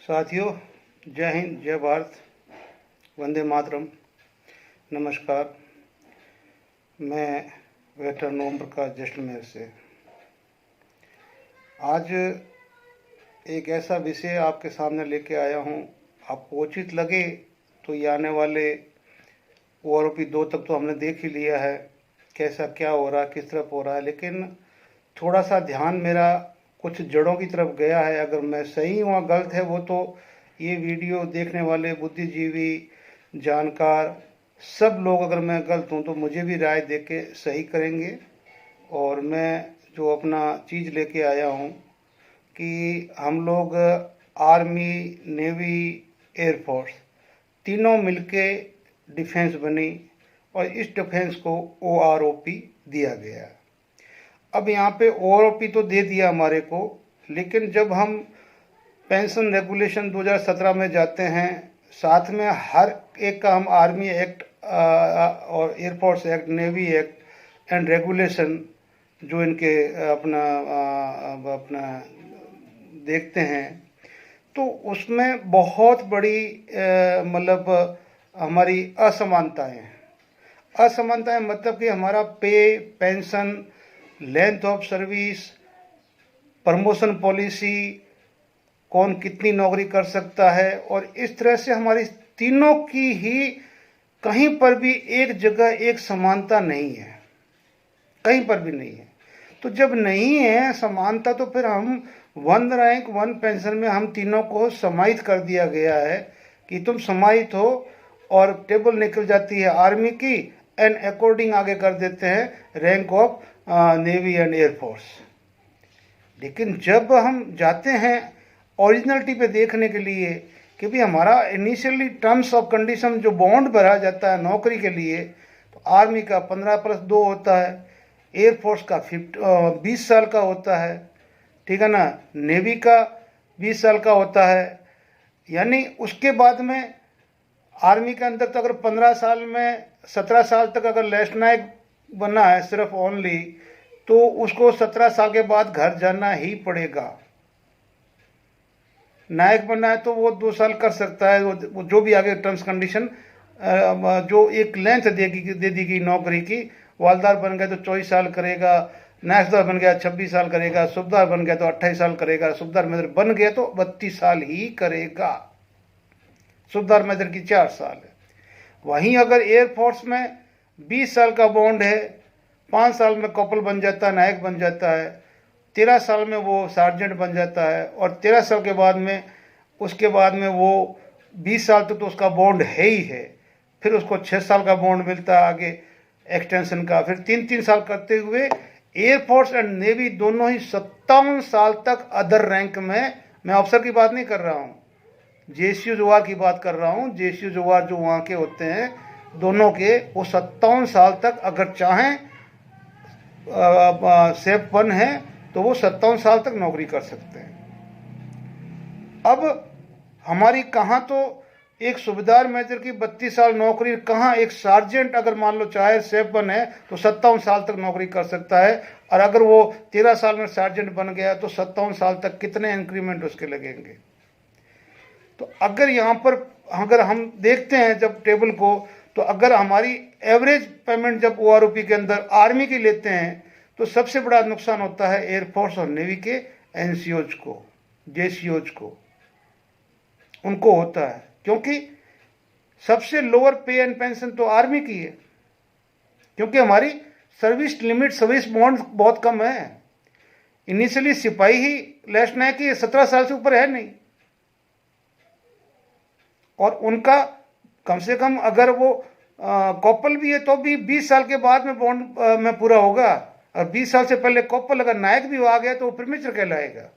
साथियों, जय हिंद, जय भारत, वंदे मातरम। नमस्कार। मैं वेटर ओम प्रकाश जैसलमेर से आज एक ऐसा विषय आपके सामने लेके आया हूँ। आपको उचित लगे तो ये आने वाले ओआरओपी 2 तक तो हमने देख ही लिया है, कैसा क्या हो रहा है, किस तरफ हो रहा है, लेकिन थोड़ा सा ध्यान मेरा कुछ जड़ों की तरफ गया है। अगर मैं सही हूँ गलत है वो तो ये वीडियो देखने वाले बुद्धिजीवी, जानकार, सब लोग, अगर मैं गलत हूँ तो मुझे भी राय दे के सही करेंगे। और मैं जो अपना चीज़ लेके आया हूँ कि हम लोग आर्मी, नेवी, एयरफोर्स तीनों मिलके डिफेंस बनी और इस डिफेंस को ओआरओपी दिया गया। अब यहाँ पे ओआरओपी तो दे दिया हमारे को, लेकिन जब हम पेंशन रेगुलेशन 2017 में जाते हैं, साथ में हर एक का हम आर्मी एक्ट और air force act, navy act and regulation जो इनके अपना देखते हैं, तो उसमें बहुत बड़ी मतलब हमारी असमानताएं मतलब कि हमारा पे, pension, length of service, promotion policy, कौन कितनी नौकरी कर सकता है, और इस तरह से हमारी तीनों की ही कहीं पर भी एक जगह एक समानता नहीं है, कहीं पर भी नहीं है। तो जब नहीं है समानता तो फिर हम 1 रैंक 1 पेंशन में हम तीनों को समाहित कर दिया गया है कि तुम समाहित हो, और टेबल निकल जाती है आर्मी की एंड अकॉर्डिंग आगे कर देते हैं rank of navy and air force. लेकिन जब हम जाते हैं ओरिजिनलिटी पे देखने के लिए कि भी हमारा इनिशियली टर्म्स ऑफ कंडीशन जो बॉन्ड भरा जाता है नौकरी के लिए, तो आर्मी का 15+2 होता है, एयरफोर्स का 20 साल का होता है, ठीक है ना, नेवी का 20 साल का होता है। यानी उसके बाद में आर्मी के अंदर तो अगर 15 साल में 17 साल तक अगर लेफ्टिनेंट नायक बनना है सिर्फ ओनली, तो उसको 17 साल के बाद घर जाना ही पड़ेगा। नायक बनना है तो वो 2 साल कर सकता है, वो जो भी आगे टर्म्स कंडीशन जो एक लेंथ दे दी गई नौकरी की। वालदार बन गया तो 24 साल करेगा, नायकदार बन गया 26 साल करेगा, सूबेदार बन गया तो 28 साल करेगा, सूबेदार मेजर बन गया तो 32 साल ही करेगा। सूबेदार मेजर की 4 साल है। वहीं अगर एयरफोर्स में 20 साल का बॉन्ड है, 5 साल में कॉर्पोरल बन जाता है, नायक बन जाता है, 13 साल में वो सार्जेंट बन जाता है, और 13 साल के बाद में उसके बाद में वो 20 साल तक तो उसका बॉन्ड है ही है। फिर उसको 6 साल का बॉन्ड मिलता है आगे एक्सटेंशन का। फिर 3-3 साल करते हुए एयरफोर्स एंड नेवी दोनों ही 57 साल तक अदर रैंक में, मैं अफसर की बात नहीं कर रहा हूँ, जेसीयू जोआर की बात कर रहा हूँ। जेसीयू जोआर जो वहाँ के होते हैं दोनों के, वो 57 साल तक अगर चाहें सेफ वन है तो वो 57 साल तक नौकरी कर सकते हैं। अब हमारी कहाँ तो एक सूबेदार मेजर की 32 साल नौकरी, कहाँ एक सार्जेंट अगर मान लो चाहे सेफ वन है तो 57 साल तक नौकरी कर सकता है, और अगर वो 13 साल में सार्जेंट बन गया तो 57 साल तक कितने इंक्रीमेंट उसके लगेंगे। तो अगर यहाँ पर अगर हम देखते हैं जब टेबल को, तो अगर हमारी एवरेज पेमेंट जब ओआरओपी के अंदर आर्मी की लेते हैं तो सबसे बड़ा नुकसान होता है एयरफोर्स और नेवी के एनसीओज को, जेसीओज को, उनको होता है, क्योंकि सबसे लोअर पे एंड पेंशन तो आर्मी की है, क्योंकि हमारी सर्विस लिमिट, सर्विस बॉन्ड बहुत कम है। इनिशियली सिपाही ही लेफ्टिनेंट नायक की 17 साल से ऊपर है नहीं, और उनका कम से कम अगर वो कॉपल भी है तो भी 20 साल के बाद में बॉन्ड में पूरा होगा, और 20 साल से पहले कॉपल अगर नायक भी आ गया तो वो प्रीमेचर कहलाएगा।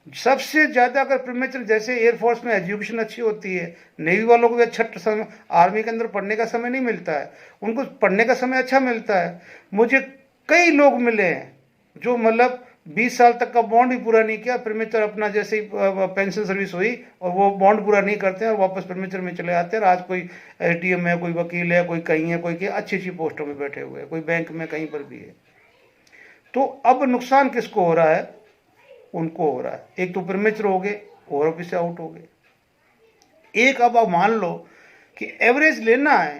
सबसे ज्यादा अगर प्रीमेचर, जैसे एयरफोर्स में एजुकेशन अच्छी होती है, नेवी वालों को भी अच्छा समय, आर्मी के अंदर पढ़ने का समय नहीं मिलता है, उनको पढ़ने का समय अच्छा मिलता है। मुझे कई लोग मिले हैं जो मतलब 20 साल तक का बॉन्ड भी पूरा नहीं किया, प्रीमेचर अपना जैसे ही पेंशन सर्विस हुई और वो बॉन्ड पूरा नहीं करते हैं और वापस प्रीमेचर में चले आते हैं। आज कोई एसडीएम है, कोई वकील है, कोई कहीं है, कोई अच्छी अच्छी पोस्टों में बैठे हुए हैं, कोई बैंक में कहीं पर भी है। तो अब नुकसान किसको हो रहा है? उनको हो रहा है। एक तो प्रीमेच्योर हो गए, ओआरओपी से आउट हो गए। एक अब मान लो कि एवरेज लेना है,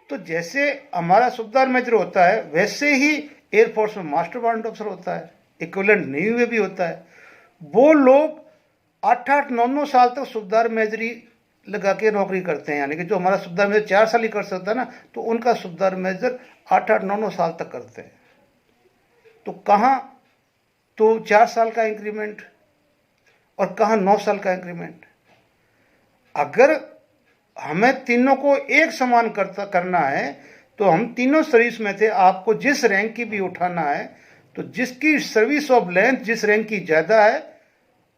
तो जैसे हमारा सूबेदार मेजर होता है वैसे ही एयरफोर्स में मास्टर वारंट ऑफिसर होता है, इक्विवेलेंट नेवी में भी होता है। वो लोग 8-8, 9-9 साल तक सूबेदार मेजरी लगा के नौकरी करते हैं, यानी कि जो हमारा सूबेदार मेजर 4 साल ही कर सकता है ना, तो उनका सूबेदार मेजर 8-8, 9-9 साल तक करते हैं। तो कहाँ तो 4 साल का इंक्रीमेंट और कहाँ 9 साल का इंक्रीमेंट। अगर हमें तीनों को एक समान करना है तो हम तीनों सर्विस में थे, आपको जिस रैंक की भी उठाना है तो जिसकी सर्विस ऑफ लेंथ जिस रैंक की ज़्यादा है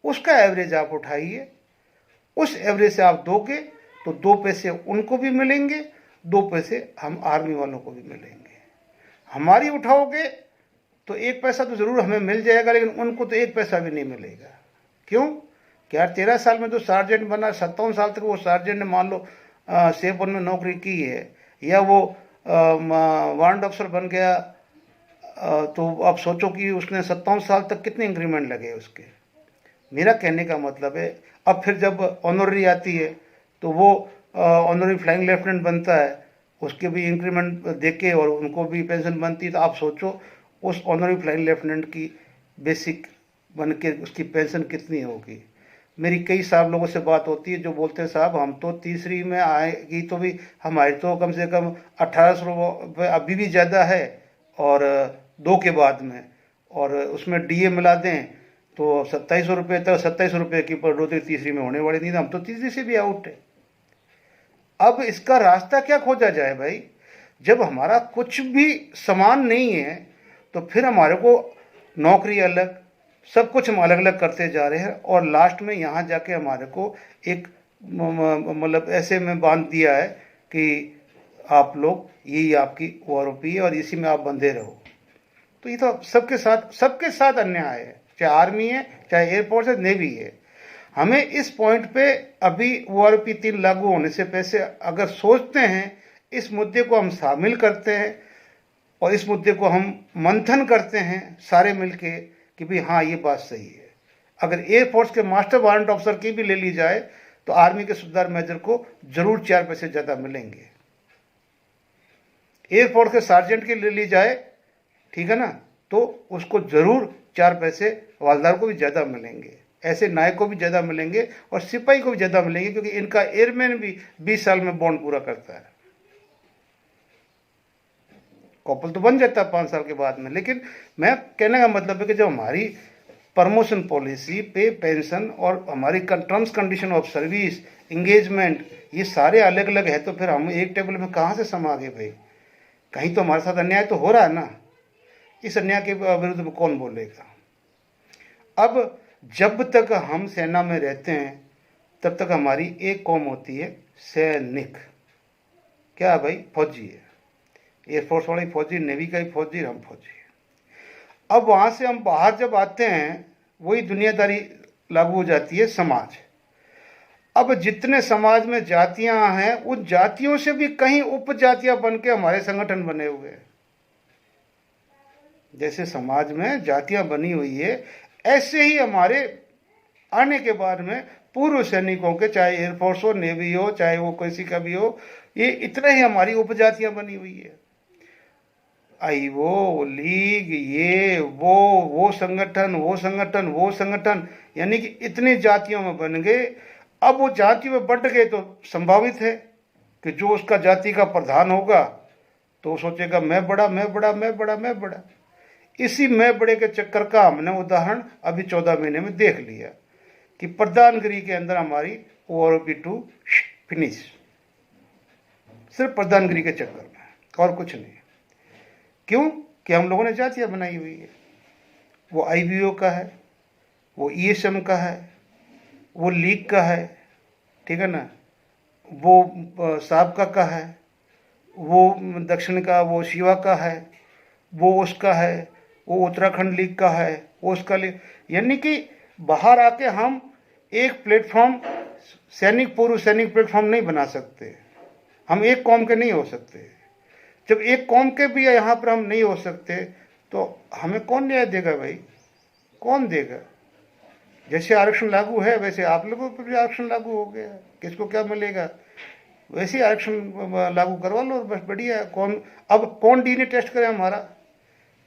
उसका एवरेज आप उठाइए। उस एवरेज से आप दोगे तो 2 पैसे उनको भी मिलेंगे, 2 पैसे हम आर्मी वालों को भी मिलेंगे। हमारी उठाओगे तो 1 पैसा तो ज़रूर हमें मिल जाएगा, लेकिन उनको तो 1 पैसा भी नहीं मिलेगा। क्यों? क्या 13 साल में जो सार्जेंट बना, 57 साल तक वो सार्जेंट ने मान लो सेपुर में नौकरी की है, या वो वारंट अफसर बन गया, तो आप सोचो कि उसने 57 साल तक कितने इंक्रीमेंट लगे उसके। मेरा कहने का मतलब है, अब फिर जब ऑनररी आती है तो वो ऑनररी फ्लाइंग लेफ्टिनेंट बनता है, उसके भी इंक्रीमेंट देके और उनको भी पेंशन बनती है। तो आप सोचो उस ऑनररी फ्लाइंग लेफ्टिनेंट की बेसिक बन के उसकी पेंशन कितनी होगी। मेरी कई साहब लोगों से बात होती है जो बोलते हैं साहब हम तो तीसरी में आएगी तो भी हमारी तो कम से कम 1800 रुपये अभी भी ज़्यादा है, और 2 के बाद में, और उसमें डीए मिला दें तो 2700 रुपये तक, 2700 रुपये की बढ़ोतरी तीसरी में होने वाली नहीं, हम तो तीसरी से भी आउट है। अब इसका रास्ता क्या खोजा जाए भाई? जब हमारा कुछ भी समान नहीं है तो फिर हमारे को नौकरी अलग, सब कुछ हम अलग अलग करते जा रहे हैं, और लास्ट में यहाँ जाके हमारे को एक मतलब ऐसे में बांध दिया है कि आप लोग यही आपकी ओआरओपी है और इसी में आप बंधे रहो। तो ये तो सबके साथ अन्याय है, चाहे आर्मी है, चाहे एयरफोर्स है, नेवी है। हमें इस पॉइंट पे अभी ओआरओपी 3 लागू होने से पहले अगर सोचते हैं, इस मुद्दे को हम शामिल करते हैं और इस मुद्दे को हम मंथन करते हैं सारे मिलके कि भाई हाँ ये बात सही है। अगर एयरफोर्स के मास्टर वारंट ऑफिसर की भी ले ली जाए तो आर्मी के सूबेदार मेजर को जरूर 4 पैसे ज़्यादा मिलेंगे। एयरफोर्स के सार्जेंट की ले ली जाए, ठीक है ना, तो उसको जरूर 4 पैसे हवलदार को भी ज़्यादा मिलेंगे, ऐसे नायक को भी ज़्यादा मिलेंगे और सिपाही को भी ज़्यादा मिलेंगे, क्योंकि इनका एयरमैन भी 20 साल में बॉन्ड पूरा करता है। कॉपल तो बन जाता है 5 साल के बाद में। लेकिन मैं कहने का मतलब है कि जब हमारी प्रमोशन पॉलिसी, पे, पेंशन और हमारी terms condition of service, engagement, ये सारे अलग अलग है, तो फिर हम एक टेबल में कहाँ से समा गए भाई? कहीं तो हमारे साथ अन्याय तो हो रहा है ना। इस अन्याय के विरुद्ध में कौन बोलेगा? अब जब तक हम सेना में रहते हैं तब तक हमारी एक कौम होती है सैनिक। क्या भाई? फौजी है। एयरफोर्स वाले फौजी, नेवी का ही फौजी, हम फौजी है। अब वहाँ से हम बाहर जब आते हैं वही दुनियादारी लागू हो जाती है, समाज। अब जितने समाज में जातियां हैं उन जातियों से भी कहीं उपजातियां बन के हमारे संगठन बने हुए हैं। जैसे समाज में जातियां बनी हुई है, ऐसे ही हमारे आने के बाद में पूर्व सैनिकों के, चाहे एयरफोर्स हो, नेवी हो, चाहे वो किसी का भी हो, ये इतना ही हमारी उपजातियां बनी हुई है। आईओ, लीग, ये वो संगठन, वो संगठन, वो संगठन, यानी कि इतनी जातियों में बन गए। अब वो जाति में बंट गए तो संभावित है कि जो उसका जाति का प्रधान होगा तो वो सोचेगा मैं बड़ा, मैं बड़ा, मैं बड़ा, मैं बड़ा। इसी मैं बड़े के चक्कर का हमने उदाहरण अभी 14 महीने में देख लिया कि प्रधानगिरी के अंदर हमारी ओआरओपी 2 फिनिश, सिर्फ प्रधानगिरी के चक्कर में और कुछ नहीं। क्यों? कि हम लोगों ने जातियां बनाई हुई है। वो आईबीओ का है, वो ईएसएम का है, वो लीग का है, ठीक है ना, वो साबका का है, वो दक्षिण का, वो शिवा का है, वो उसका है, वो उत्तराखंड लीग का है, वो उसका लीग। यानी कि बाहर आके हम एक प्लेटफॉर्म, सैनिक पूर्व सैनिक प्लेटफॉर्म नहीं बना सकते। हम एक कौम के नहीं हो सकते। जब एक कौम के भी यहाँ पर हम नहीं हो सकते तो हमें कौन न्याय देगा भाई? कौन देगा? जैसे आरक्षण लागू है वैसे आप लोगों पर भी आरक्षण लागू हो गया, किसको क्या मिलेगा वैसे ही आरक्षण लागू करवा लो, बस बढ़िया है। अब कौन डीएनए टेस्ट करे हमारा?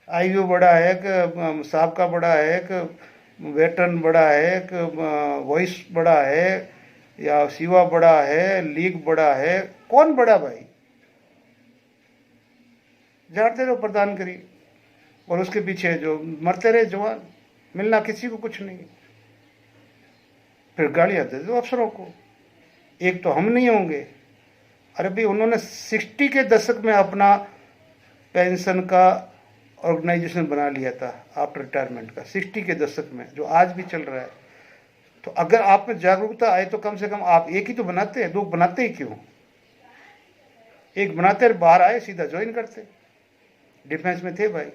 आईओ बड़ा है कि साबका बड़ा है कि वेटरन बड़ा है कि वॉइस बड़ा है या सिवा बड़ा है, लीग बड़ा है, कौन बड़ा भाई? झाड़ते रहो प्रदान करिए और उसके पीछे जो मरते रहे जवान, मिलना किसी को कुछ नहीं। फिर गालियां दे दो अफसरों को, एक तो हम नहीं होंगे। अरे भाई उन्होंने 60 के दशक में अपना पेंशन का ऑर्गेनाइजेशन बना लिया था आफ्टर रिटायरमेंट का, 60 के दशक में, जो आज भी चल रहा है। तो अगर आप में जागरूकता आए तो कम से कम आप एक ही तो बनाते हैं, दो बनाते ही क्यों? एक बनाते और बाहर आए सीधा ज्वाइन करते, डिफेंस में थे भाई।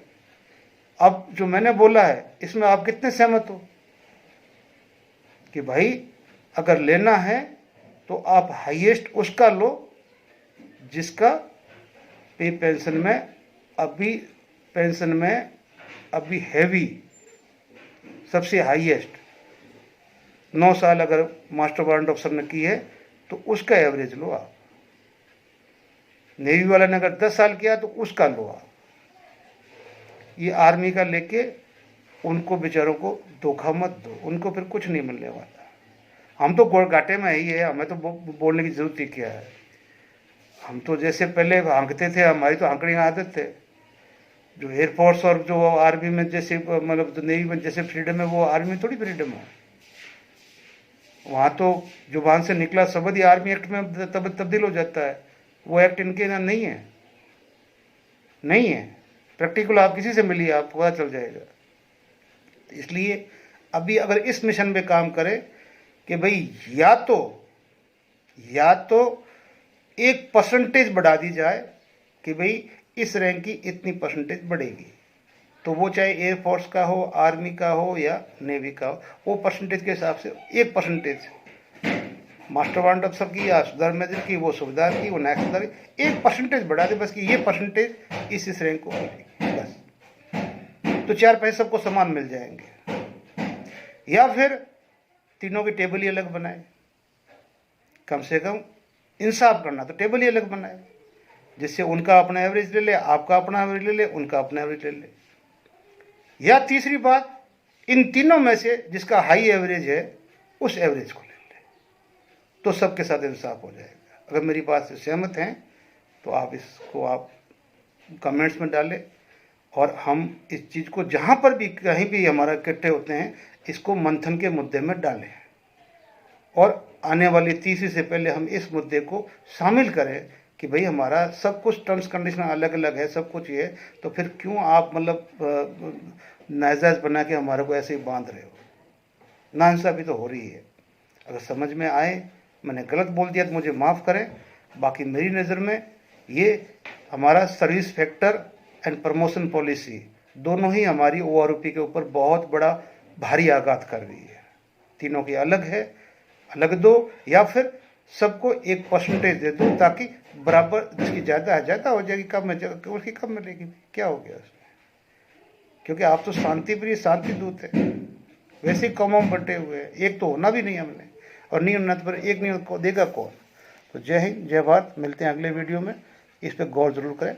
अब जो मैंने बोला है इसमें आप कितने सहमत हो कि भाई अगर लेना है तो आप हाईएस्ट उसका लो जिसका पे पेंशन में अभी हैवी सबसे हाईएस्ट 9 साल अगर मास्टर वारंट ऑफिसर ने की है तो उसका एवरेज लो आप। नेवी वाला ने अगर 10 साल किया तो उसका लो आप। ये आर्मी का लेके उनको बेचारों को धोखा मत दो, उनको फिर कुछ नहीं मिलने वाला। हम तो घाटे में ही है, हमें तो बोलने की जरूरत ही क्या है। हम तो जैसे पहले हाँकते थे, हमारी तो हाँकने की आदत थे। जो एयरफोर्स और जो आर्मी में जैसे मतलब नेवी में जैसे फ्रीडम है वो आर्मी में थोड़ी फ्रीडम है। वहाँ तो जुबान से निकला शब्द ही आर्मी एक्ट में तब्दील हो जाता है। वो एक्ट इनके यहाँ नहीं है, नहीं है। प्रैक्टिकल आप किसी से मिलिए, आप पता चल जाएगा। इसलिए अभी अगर इस मिशन पे काम करें कि भाई या तो 1% बढ़ा दी जाए कि भाई इस रैंक की इतनी परसेंटेज बढ़ेगी, तो वो चाहे एयरफोर्स का हो, आर्मी का हो या नेवी का हो, वो परसेंटेज के हिसाब से 1% मास्टर वारंट अफसर की या सुधार मेजर की, वो सुबेदार की, वो नायक सुबेदार की 1% बढ़ा दे बस कि ये परसेंटेज इस रैंक को मिलेगी बस, तो 4 पैसे सबको समान मिल जाएंगे। या फिर तीनों की टेबल ही अलग बनाए, कम से कम इंसाफ करना तो टेबल ही अलग बनाए, जिससे उनका अपना एवरेज ले ले, आपका अपना एवरेज ले ले, उनका अपना एवरेज ले ले। या तीसरी बात, इन तीनों में से जिसका हाई एवरेज है उस एवरेज को ले ले, तो सबके साथ इंसाफ हो जाएगा। अगर मेरी बात से सहमत हैं तो आप इसको आप कमेंट्स में डालें और हम इस चीज़ को जहाँ पर भी कहीं भी हमारा इकट्ठे होते हैं इसको मंथन के मुद्दे में डालें और आने वाली तीसरी से पहले हम इस मुद्दे को शामिल करें कि भाई हमारा सब कुछ टर्म्स कंडीशन अलग अलग है, सब कुछ ये है, तो फिर क्यों आप मतलब नाजायज़ बना के हमारे को ऐसे ही बांध रहे हो? नाइंसाफ़ी तो हो रही है। अगर समझ में आए, मैंने गलत बोल दिया तो मुझे माफ़ करें। बाकी मेरी नज़र में ये हमारा service factor and promotion policy दोनों ही हमारी OROP के ऊपर बहुत बड़ा भारी आघात कर रही है। तीनों की अलग है, अलग दो, या फिर सबको 1% दे दो ताकि बराबर, जिसकी ज़्यादा है ज़्यादा हो जाएगी, कम है उसकी कम मिलेगी। क्या हो गया उसमें? क्योंकि आप तो शांति प्रिय, शांति दूत है, वैसे ही कम बंटे हुए हैं। एक तो होना भी नहीं हमने, और नहीं होना तो फिर एक नहीं देगा कौन? तो जय हिंद, जय भारत। मिलते हैं अगले वीडियो में, इस पर गौर जरूर करें।